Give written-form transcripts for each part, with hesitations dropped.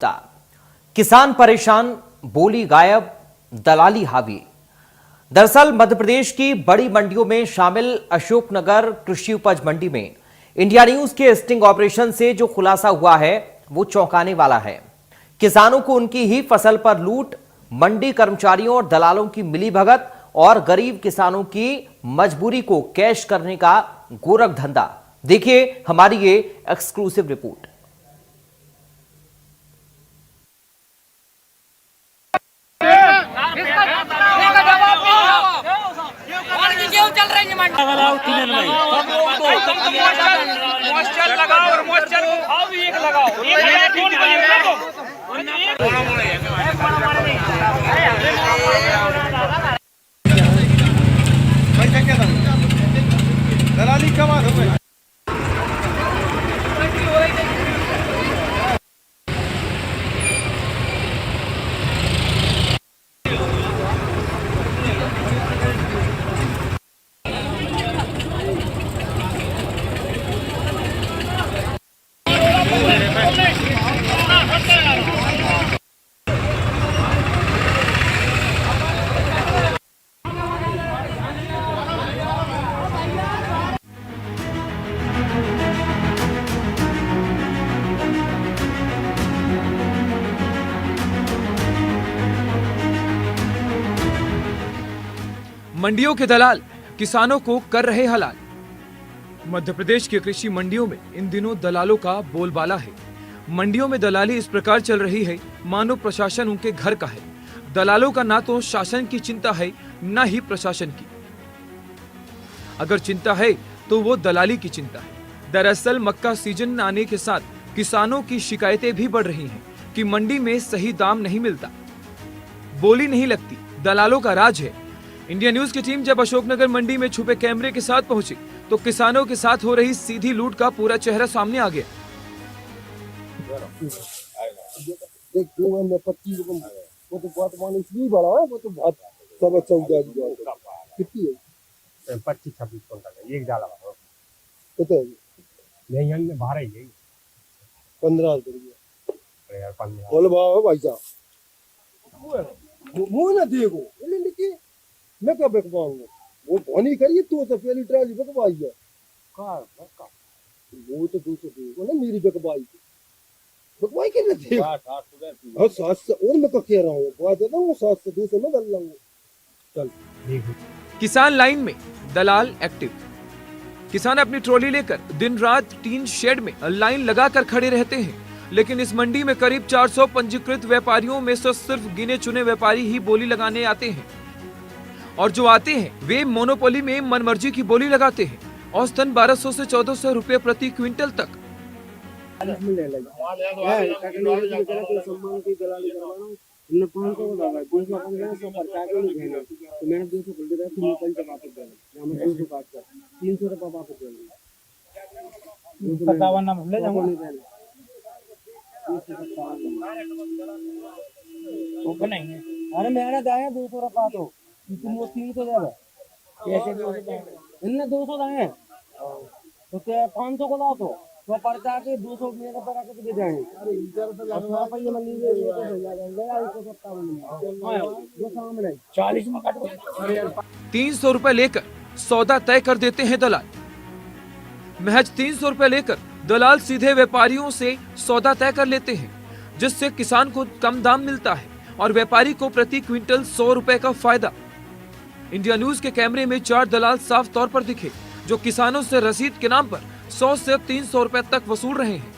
किसान परेशान, बोली गायब, दलाली हावी। दरअसल मध्य प्रदेश की बड़ी मंडियों में शामिल अशोकनगर कृषि उपज मंडी में इंडिया न्यूज के स्टिंग ऑपरेशन से जो खुलासा हुआ है वो चौंकाने वाला है। किसानों को उनकी ही फसल पर लूट, मंडी कर्मचारियों और दलालों की मिलीभगत और गरीब किसानों की मजबूरी को कैश करने का गोरख धंधा। देखिए हमारी ये एक्सक्लूसिव रिपोर्ट। मॉइस्चर लगाओ और मॉइस्चर को खाओ भी एक लगाओ। दलाली कमा दो। मंडियों के दलाल किसानों को कर रहे हलाल। मध्य प्रदेश की कृषि मंडियों में इन दिनों दलालों का बोलबाला है। मंडियों में दलाली इस प्रकार चल रही है मानो प्रशासन उनके घर का है। दलालों का ना तो शासन की चिंता है ना ही प्रशासन की। अगर चिंता है तो वो दलाली की चिंता है। दरअसल मक्का सीजन आने के साथ किसानों की शिकायतें भी बढ़ रही हैं कि मंडी में सही दाम नहीं मिलता, बोली नहीं लगती, दलालों का राज है। इंडिया न्यूज की टीम जब अशोकनगर मंडी में छुपे कैमरे के साथ पहुंची तो किसानों के साथ हो रही सीधी लूट का पूरा चेहरा सामने आ गया। वो तो बहुत मान इसलिए बड़ा है, वो तो बहुत सब कितनी है 25-26 क्विंटल एक डाला कितने यही में बाहर ही 15 रुपये यार 15 बोल भाव भाई साहब मुंह ना देखो लेकिन मैं क्या बेकवाऊंगा वो धोनी करिए तो पहली ट्राली बेकवाई है वो तो 200 देखो ना मेरी बेकवाई बेकवाई के लिए और 700 और मैं क्या कह रहा हूँ बात देता हूँ 700 200 में डाल लाऊंगा चल। किसान लाइन में, दलाल एक्टिव। किसान अपनी ट्रॉली लेकर दिन रात टीन शेड में लाइन लगाकर खड़े रहते हैं, लेकिन इस मंडी में करीब 400 पंजीकृत व्यापारियों में से सिर्फ गिने चुने व्यापारी ही बोली लगाने आते हैं, और जो आते हैं वे मोनोपोली में मनमर्जी की बोली लगाते हैं। औसतन 1200 से 1400 रुपए प्रति क्विंटल तक। अरे मेहनत आए 200 रुपया तो तुम वो 300 देगा कैसे 200 दाए तो 500 को लाओ तो पर्चा के 200 मेरे पर आके दे जाएंगे। अरे इधर पे लगवा पाइए मन लीजिए ये तो भैया गया इसको 57 जो सामने 40 में काट 300 रुपए लेकर सौदा तय कर देते हैं दलाल। महज 300 रुपए लेकर दलाल सीधे व्यापारियों से सौदा तय कर लेते हैं, जिससे किसान को कम दाम मिलता है और व्यापारी को प्रति क्विंटल 100 रुपए का फायदा। इंडिया न्यूज के कैमरे में 4 दलाल साफ तौर पर दिखे जो किसानों से रसीद के नाम पर 100 से 300 रुपए तक वसूल रहे हैं।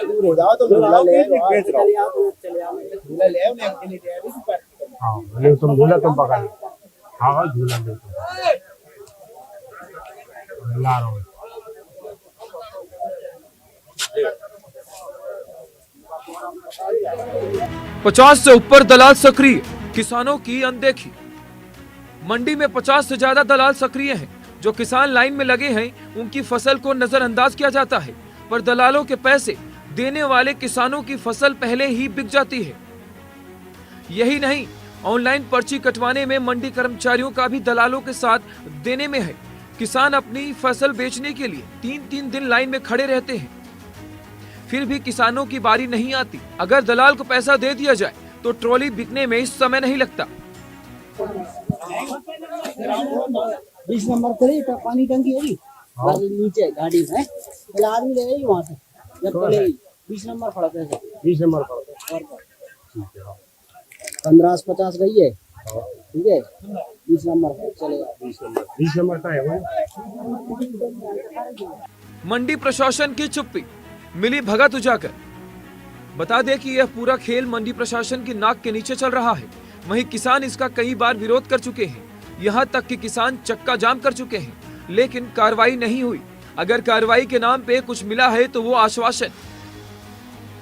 दूर हो जाओ तो ले ले हाँ ले तुम झूला तुम पकड़ लो। हाँ झूला ले तुम ला रहा हूँ। 50 से ऊपर दलाल सक्रिय, किसानों की अनदेखी। मंडी में 50 से ज्यादा दलाल सक्रिय हैं। जो किसान लाइन में लगे हैं उनकी फसल को नजरअंदाज किया जाता है, पर दलालों के पैसे देने वाले किसानों की फसल पहले ही बिक जाती है। यही नहीं, ऑनलाइन पर्ची कटवाने में मंडी कर्मचारियों का भी दलालों के साथ देने में है। किसान अपनी फसल बेचने के लिए 3-3 दिन लाइन में खड़े रहते हैं, फिर भी किसानों की बारी नहीं आती। अगर दलाल को पैसा दे दिया जाए तो ट्रॉली बिकने में इस समय नहीं लगता। 20 नंबर चली तो पानी टंकी होगी नीचे गाड़ी में पहले आदमी ले वहां से जब चले 20 नंबर खड़ा पैसे 20 नंबर का 15 से 50 गई है ठीक है 20 नंबर चलेगा 20 नंबर का है वो। मंडी प्रशासन की चुप्पी, मिली भगत उजागर। बता दें कि यह पूरा खेल मंडी प्रशासन की नाक के नीचे चल रहा है। वहीं किसान इसका कई बार विरोध कर चुके हैं, यहाँ तक कि किसान चक्का जाम कर चुके हैं, लेकिन कार्रवाई नहीं हुई। अगर कार्रवाई के नाम पे कुछ मिला है तो वो आश्वासन।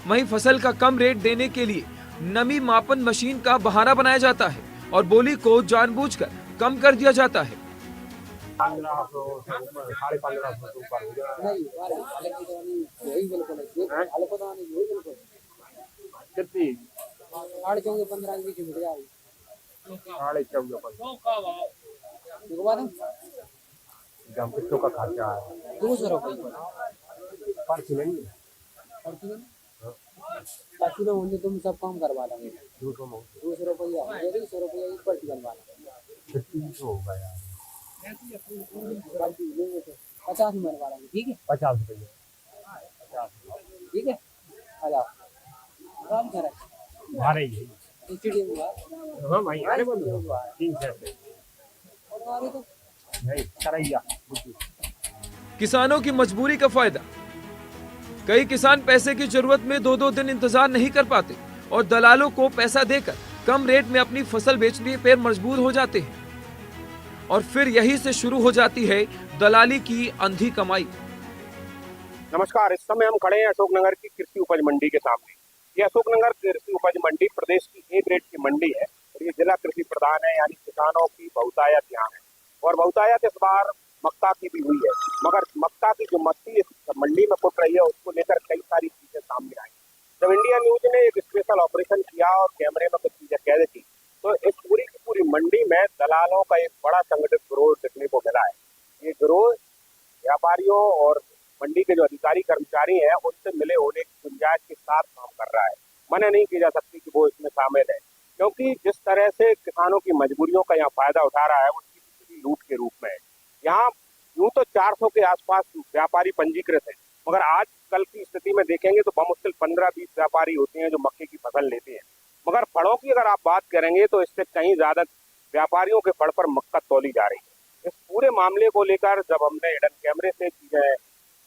वहीं फसल का कम रेट देने के लिए नमी मापन मशीन का बहाना बनाया जाता है और बोली को जानबूझकर कम कर दिया जाता है। 1500 से ऊपर 1550 से ऊपर हो जाए। यही बिल्कुल है हाल पता नहीं यही बिल्कुल कितनी 14.5 15 के बीच में जाएगी 14.5 देखो बात जम कितों का खर्चा है 200 रुपये पर्ची नहीं बाकी तो उन्हें तुम सब काम करवा देंगे 200 में 200 रुपया 100 रुपया एक पर्ची बनवा लेंगे 300 होगा यार पर्ची लेंगे तो 50 में बनवा लेंगे ठीक है 50 रुपये ठीक है आ जाओ काम करें भारे ही है। स्टेडियम में हाँ भाई आने बोलो 3 सेट और हमारे तो नहीं करैया किसानों की मजबूरी का फायदा। कई किसान पैसे की जरूरत में 2-2 दिन इंतजार नहीं कर पाते और दलालों को पैसा देकर कम रेट में अपनी फसल बेचने पर मजबूर हो जाते हैं, और फिर यही से शुरू हो जाती है दलाली की अंधी कमाई। नमस्कार, इस समय हम खड़े हैं अशोकनगर की कृषि उपज मंडी के सामने। ये अशोकनगर कृषि उपज मंडी प्रदेश की A ग्रेड की मंडी है और ये जिला कृषि प्रधान है, यानी किसानों की बहुतायत यहाँ है। और बहुतायत इस बार मक्का की भी हुई है, मगर मक्का की जो मक्की इस मंडी में फुट रही है उसको लेकर कई सारी चीजें सामने आई। जब इंडिया न्यूज ने एक स्पेशल ऑपरेशन किया और कैमरे में कुछ चीजें कैद की तो इस पूरी की पूरी मंडी में दलालों का एक बड़ा संगठित गिरोह देखने को मिला है। ये गिरोह व्यापारियों और मंडी के जो अधिकारी कर्मचारी हैं उनसे मिले होने की गुंजाइश के साथ काम कर रहा है। मना नहीं की जा सकती कि वो इसमें शामिल है, क्योंकि जिस तरह से किसानों की मजबूरियों का यहाँ फायदा उठा रहा है वो सीधी लूट के रूप में है। यहाँ यूं तो 400 के आसपास व्यापारी पंजीकृत है, मगर आज कल की स्थिति में देखेंगे तो बमुश्किल 15-20 व्यापारी होते हैं जो मक्के की फसल लेते हैं। मगर फलों की अगर आप बात करेंगे तो इससे कहीं ज्यादा व्यापारियों के फल पर मक्का तौली जा रही है। इस पूरे मामले को लेकर जब हमने हिडन कैमरे से चीजें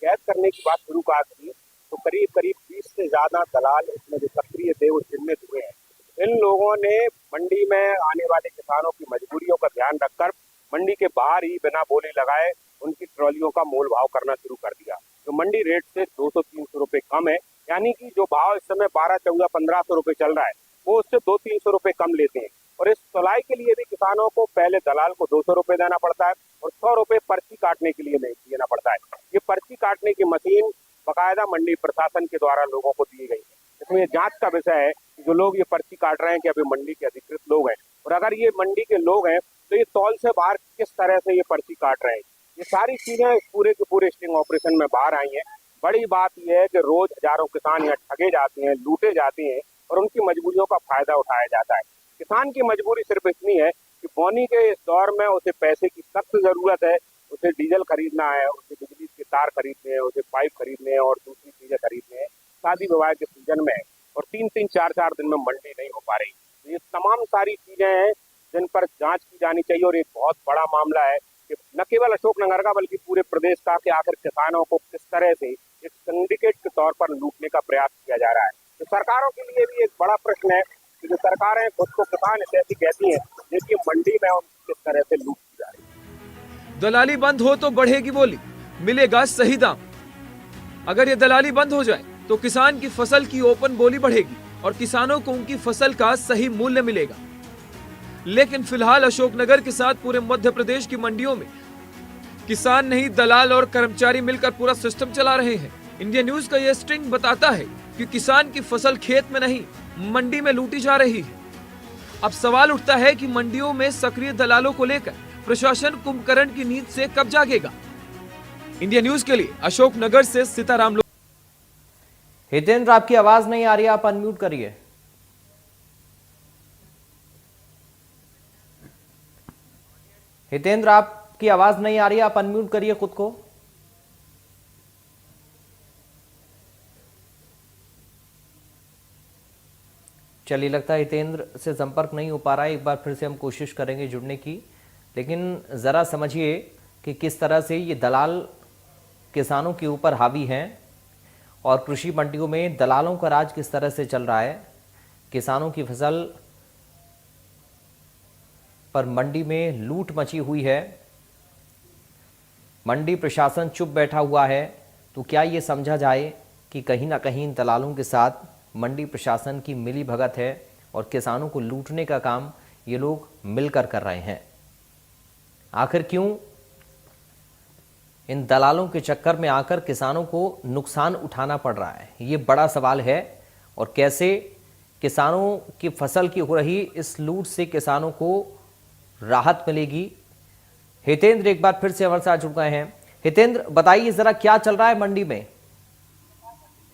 कैद करने की बात शुरू की तो करीब 20 से ज्यादा दलाल इसमें जो सक्रिय थे वो चिन्हित हुए हैं। इन लोगों ने मंडी में आने वाले किसानों की मजबूरियों का ध्यान रखकर मंडी के बाहर ही बिना बोली लगाए उनकी ट्रॉलियों का मोल भाव करना शुरू कर दिया, जो मंडी रेट से 200-300 रुपए कम है। यानी कि जो भाव इस समय 1200-1400 रुपए चल रहा है वो उससे 200-300 रुपए कम लेते हैं। और इस तौलाई के लिए भी किसानों को पहले दलाल को 200 रुपए देना पड़ता है और 100 रुपए पर्ची काटने के लिए देना पड़ता है। ये पर्ची काटने की मशीन बाकायदा मंडी प्रशासन के द्वारा लोगों को दी गई है। इसमें ये जांच का विषय है कि जो लोग ये पर्ची काट रहे हैं कि अभी मंडी के अधिकृत लोग हैं, और अगर ये मंडी के लोग हैं तो ये तौल से बाहर किस तरह से ये पर्ची काट रहे हैं। ये सारी चीजें पूरे के पूरे स्टिंग ऑपरेशन में बाहर आई हैं। बड़ी बात यह है कि रोज हजारों किसान यहाँ ठगे जाते हैं, लूटे जाते हैं और उनकी मजबूरियों का फायदा उठाया जाता है। किसान की मजबूरी सिर्फ इतनी है कि बोनी के इस दौर में उसे पैसे की सख्त जरूरत है, उसे डीजल खरीदना है, उसे बिजली के तार खरीदने हैं, उसे पाइप खरीदने हैं और दूसरी चीजें खरीदने हैं। शादी विवाह के सीजन में और 3-3, 4-4 दिन में मंडी नहीं हो पा रही। तो ये तमाम सारी चीजें हैं जिन पर जांच की जानी चाहिए। और एक बहुत बड़ा मामला है कि न केवल अशोकनगर का बल्कि पूरे प्रदेश का, कि आखिर किसानों को किस तरह से एक सिंडिकेट के तौर पर लूटने का प्रयास किया जा रहा है। तो सरकारों के लिए भी एक बड़ा प्रश्न है कि कि जो सरकारें खुद को किसान हितैषी कहती हैं, देखिए मंडी में किस तरह से लूट की जा रही है। दलाली बंद हो तो बढ़ेगी बोली, मिलेगा सही दाम। अगर ये दलाली बंद हो जाए तो किसान की फसल की ओपन बोली बढ़ेगी और किसानों को उनकी फसल का सही मूल्य मिलेगा। लेकिन फिलहाल अशोकनगर के साथ पूरे मध्य प्रदेश की मंडियों में किसान नहीं, दलाल और कर्मचारी मिलकर पूरा सिस्टम चला रहे हैं। इंडिया न्यूज का यह स्ट्रिंग बताता है कि किसान की फसल खेत में नहीं, मंडी में लूटी जा रही है। अब सवाल उठता है कि मंडियों में सक्रिय दलालों को लेकर प्रशासन कुंभकर्ण की नींद से कब जागेगा। इंडिया न्यूज के लिए अशोकनगर से सीताराम। हितेंद्र, आपकी आवाज नहीं आ रही, आप अनम्यूट करिए। हितेंद्र, आपकी आवाज नहीं आ रही, आप अनम्यूट करिए खुद को। चलिए, लगता है हितेंद्र से संपर्क नहीं हो पा रहा है। एक बार फिर से हम कोशिश करेंगे जुड़ने की, लेकिन जरा समझिए कि किस तरह से ये दलाल किसानों के ऊपर हावी हैं और कृषि मंडियों में दलालों का राज किस तरह से चल रहा है। किसानों की फसल पर मंडी में लूट मची हुई है, मंडी प्रशासन चुप बैठा हुआ है। तो क्या ये समझा जाए कि कहीं ना कहीं दलालों के साथ मंडी प्रशासन की मिली भगत है और किसानों को लूटने का काम ये लोग मिलकर कर रहे हैं? आखिर क्यों इन दलालों के चक्कर में आकर किसानों को नुकसान उठाना पड़ रहा है, ये बड़ा सवाल है। और कैसे किसानों की फसल की हो रही इस लूट से किसानों को राहत मिलेगी। हितेंद्र एक बार फिर से हमारे साथ जुड़ गए हैं। हितेंद्र, बताइए जरा क्या चल रहा है मंडी में।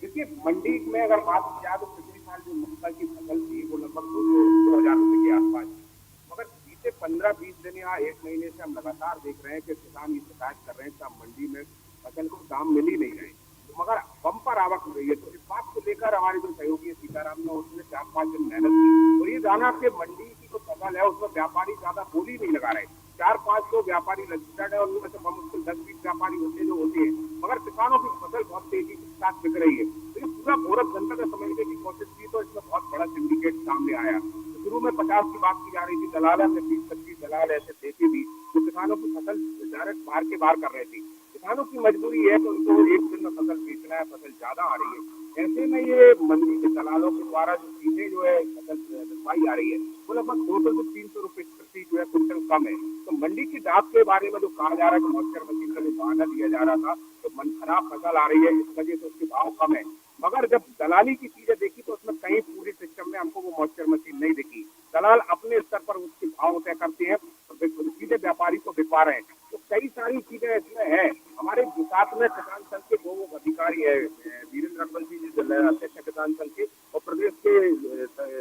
देखिए, मंडी में अगर बात की जाए तो पिछले साल जो मक्का की फसल थी वो लगभग 2,000 रुपए के आसपास थी, मगर बीते 15-20 दिन या 1 महीने से हम लगातार देख रहे हैं कि किसान ये शिकायत कर रहे हैं कि मंडी में फसल को दाम मिल ही नहीं रहे, तो मगर बम्पर आवक हो रही है। तो इस बात को लेकर हमारे जो सहयोगी है सीताराम ने, उसने 4-5 दिन मेहनत की और ये जाना कि मंडी की जो फसल है उसमें व्यापारी ज्यादा बोली नहीं लगा रहे। 4-5 व्यापारी रजिस्टर्ड है और उनमें से मुश्किल 10-20 व्यापारी होते हैं, मगर किसानों की फसल बहुत तेजी के साथ बिक रही है। तो ये पूरा गोरख जनता का समझने की कोशिश की तो इसमें बहुत बड़ा सिंडिकेट सामने आया। तो शुरू में 50 की बात की जा रही थी, दलाल से 20-25 दलाल ऐसे देते भी तो किसानों की फसल डायरेक्ट बाहर कर रहे थे। किसानों की मजबूरी है कि उनको एक दिन में फसल बेचना है, फसल ज्यादा आ रही है। ऐसे में ये मंडी के दलालों के द्वारा जो सीधे जो है फसल बिकवाई आ रही है वो लगभग 200 से 300 रुपए प्रति जो है क्विंटल कम है। तो मंडी की डाक के बारे में जो कहा जा रहा है कि मॉइस्चर मशीन का जो बहाना दिया जा रहा था तो खराब फसल आ रही है, इस वजह से उसके भाव कम है, मगर जब दलाली की चीजें देखी तो उसमें कहीं पूरी सिस्टम में हमको वो मॉइस्चर मशीन नहीं दिखी। दलाल अपने स्तर पर उसके भाव तय करते हैं और सीधे व्यापारी को बिकवा रहे हैं। तो कई सारी चीजें इसमें है। हमारे साथ में किसान संघ के 2 अधिकारी है, वीरेंद्र रघुवंशी जी अध्यक्ष किसान संघ के और प्रदेश के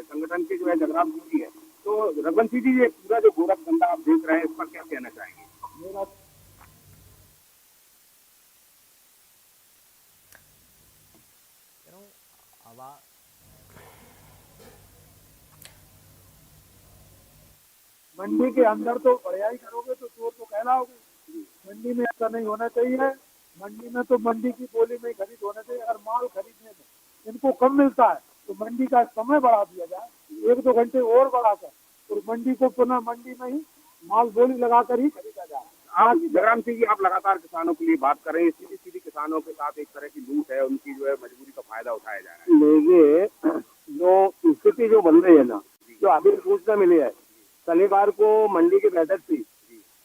संगठन के जो है जगराम सिंह जी है। तो रघुवंशी जी, ये पूरा जो गोरख धंधा आप देख रहे हैं इस पर क्या कहना चाहेंगे? मेरा मंडी के अंदर तो बढ़ियाई करोगे तो चोर तो कहलाओगे। मंडी में ऐसा नहीं होना चाहिए। मंडी में तो मंडी की बोली में खरीद होना चाहिए। अगर माल खरीदने में इनको कम मिलता है तो मंडी का समय बढ़ा दिया जाए, 1-2 घंटे और बढ़ाकर और मंडी को पुनः मंडी में ही माल बोली लगाकर ही खरीदा जाए। आप जगराम सिंह जी, आप लगातार किसानों के लिए बात कर रहे हैं, सीधी किसानों के साथ एक तरह की लूट है, उनकी जो है मजबूरी का फायदा उठाया जा रहा है। देखिए, जो स्थिति जो बन रही है ना, जो अभी सूचना मिली है, शनिवार को मंडी की बैठक थी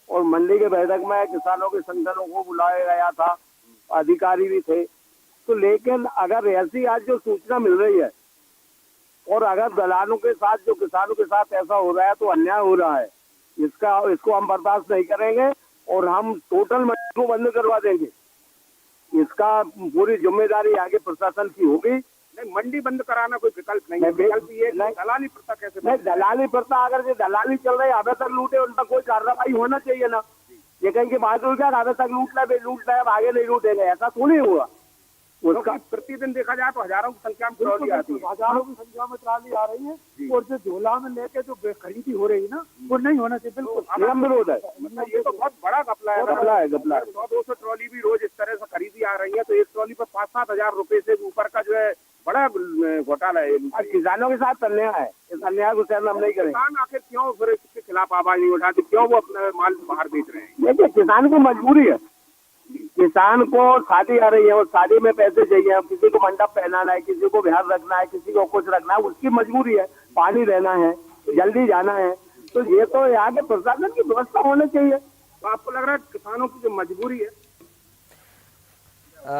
और मंडी के बैठक में किसानों के संगठनों को बुलाया गया था, अधिकारी भी थे। तो लेकिन अगर ऐसी आज जो सूचना मिल रही है और अगर दलालों के साथ जो किसानों के साथ ऐसा हो रहा है तो अन्याय हो रहा है, इसको हम बर्दाश्त नहीं करेंगे और हम टोटल मंडी को बंद करवा देंगे। इसका पूरी जिम्मेदारी आगे प्रशासन की होगी। नहीं, मंडी बंद कराना कोई विकल्प नहीं है। विकल्प ये दलाली प्रथा कैसे? नहीं, दलाली प्रथा अगर जो दलाली चल रही है, अभी तक लूटे, उन पर कोई कार्रवाई होना चाहिए ना। ये कहीं की बात हुई क्या अभी तक लूट रहे, अब आगे नहीं लूटेंगे, ऐसा तो नहीं हुआ। उसका प्रतिदिन देखा जाए तो हजारों की संख्या में ट्रॉली आती है, हजारों की संख्या में ट्राली आ रही है और जो झोला में लेके जो खरीदी हो रही है ना, वो नहीं होना चाहिए। बिल्कुल नियम विरोध है। मतलब ये तो बहुत बड़ा घपला है। 100-200 ट्रॉली भी रोज इस तरह से खरीदी आ रही है, तो एक ट्रॉली पर 5-7 हजार रुपए से ऊपर का जो है बड़ा घोटाला है। किसानों के साथ अन्याय है, इस अन्याय को सहन हम नहीं करेंगे। किसान आखिर क्यों फिर इसके खिलाफ आवाज नहीं उठाते, क्यों वो अपना माल बाहर बेच रहे हैं? देखिए, किसान की मजबूरी है, किसान को शादी आ रही है और शादी में पैसे चाहिए, किसी को मंडप पहनाना है, किसी को बिहार रखना है, किसी को कुछ रखना है, उसकी मजबूरी है, पानी रहना है, जल्दी जाना है, तो ये तो यहाँ के प्रशासन की व्यवस्था होनी चाहिए। तो आपको लग रहा है किसानों की जो मजबूरी है?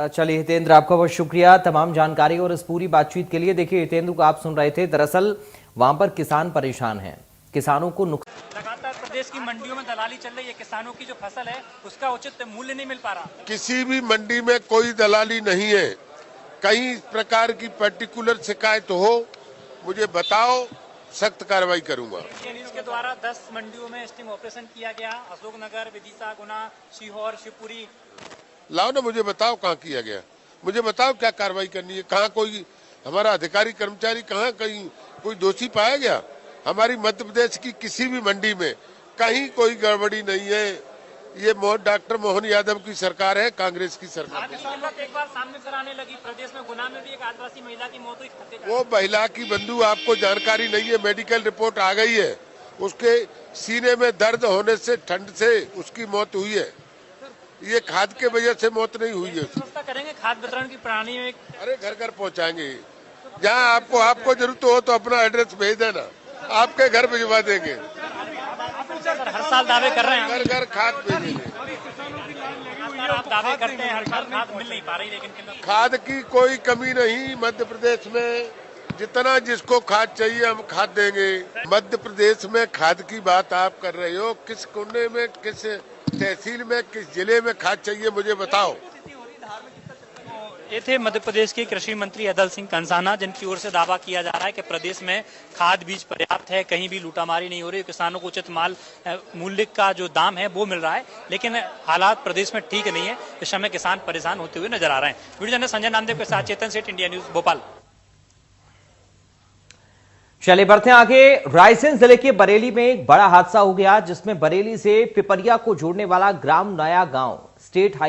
चलिए हितेंद्र, आपका बहुत शुक्रिया तमाम जानकारी और इस पूरी बातचीत के लिए। देखिए हितेंद्र को आप सुन रहे थे, दरअसल वहां पर किसान परेशान हैं, किसानों को लगातार प्रदेश की मंडियों में दलाली चल रही है, किसानों की जो फसल है उसका उचित मूल्य नहीं मिल पा रहा। किसी भी मंडी में कोई दलाली नहीं है। कहीं इस प्रकार की पर्टिकुलर शिकायत हो मुझे बताओ, सख्त कार्रवाई करूंगा। इंडिया न्यूज के द्वारा 10 मंडियों में स्टिंग ऑपरेशन किया गया, अशोकनगर, विदिशा, गुना, सीहोर, शिवपुरी। लाओ ना, मुझे बताओ कहाँ किया गया, मुझे बताओ क्या कार्रवाई करनी है, कहाँ कोई हमारा अधिकारी कर्मचारी, कहाँ कहीं कोई दोषी पाया गया? हमारी मध्य प्रदेश की किसी भी मंडी में कहीं कोई गड़बड़ी नहीं है। ये डॉक्टर मोहन यादव की सरकार है, कांग्रेस की सरकार है। एक बार सामने से आने लगी, प्रदेश में गुना में भी एक आदिवासी महिला की मौत हुई। वो महिला की बंधु आपको जानकारी नहीं है, मेडिकल रिपोर्ट आ गई है, उसके सीने में दर्द होने से, ठंड से उसकी मौत हुई है। ये खाद के वजह से मौत नहीं हुई है। व्यवस्था करेंगे खाद वितरण की प्रणाली में? अरे घर घर पहुंचाएंगे, जहाँ आपको जरूरत हो तो अपना एड्रेस भेज देना, आपके घर भिजवा देंगे। सर, हर साल दावे कर रहे हैं, घर घर खाद भेजेंगे। आप दावे करते हैं, हर साल खाद मिल नहीं पा रही, लेकिन खाद की कोई कमी नहीं मध्य प्रदेश में, जितना जिसको खाद चाहिए हम खाद देंगे। मध्य प्रदेश में खाद की बात आप कर रहे हो, किस कोने में, किस तहसील में, किस जिले में खाद चाहिए मुझे बताओ। ये थे मध्य प्रदेश के कृषि मंत्री अदल सिंह कंसाना, जिनकी ओर से दावा किया जा रहा है कि प्रदेश में खाद बीज पर्याप्त है, कहीं भी लूटामारी नहीं हो रही, किसानों को उचित माल मूल्य का जो दाम है वो मिल रहा है, लेकिन हालात प्रदेश में ठीक नहीं है। इस समय किसान परेशान होते हुए नजर आ रहे हैं। वीडियो जर्नलिस्ट संजय नामदेव के साथ चेतन सेठ, इंडिया न्यूज, भोपाल। चलिए बढ़ते हैं आगे। रायसेन जिले के बरेली में एक बड़ा हादसा हो गया, जिसमें बरेली से पिपरिया को जोड़ने वाला ग्राम नया गांव स्टेट